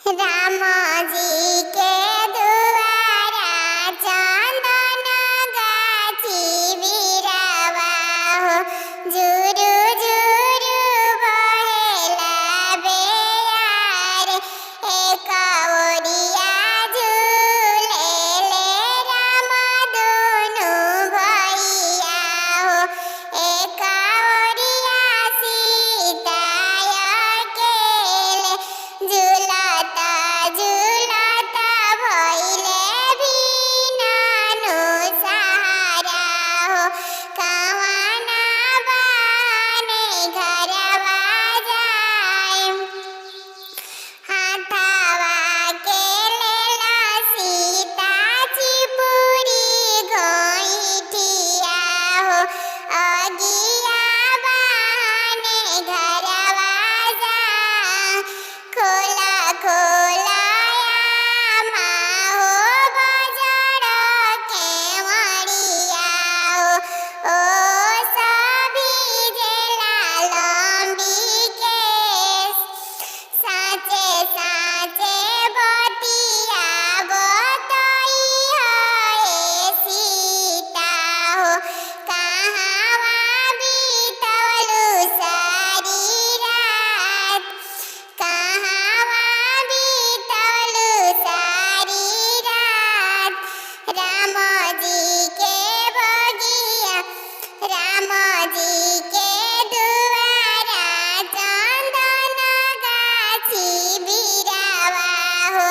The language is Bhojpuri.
राम जी के दुआरा चंदन गाछी बिरावा हो जुरु जुरु बहेला बेयार एक ओरिया झूले ले राम दुनु भैया हो एक ओरिया सीता अकेले झूलता झूलता भइले बिनानु सहारा हो कवना बाने घरवा जाए हाथवा के लेला सीता चिपुरी घोइठिया हो अगिया बाने घरवा जा खोला खोला माँ हो बजड़ के मरिया हो ओ सभी जेला लंबी केस साचे साचे बतिया बतई है सीता हो कहाँवा बीतलु सारी रात कहाँवा बीतलु सारी रात राम जी के बगिया राम जी के दुआरा चंदन गाछी बिरावा हो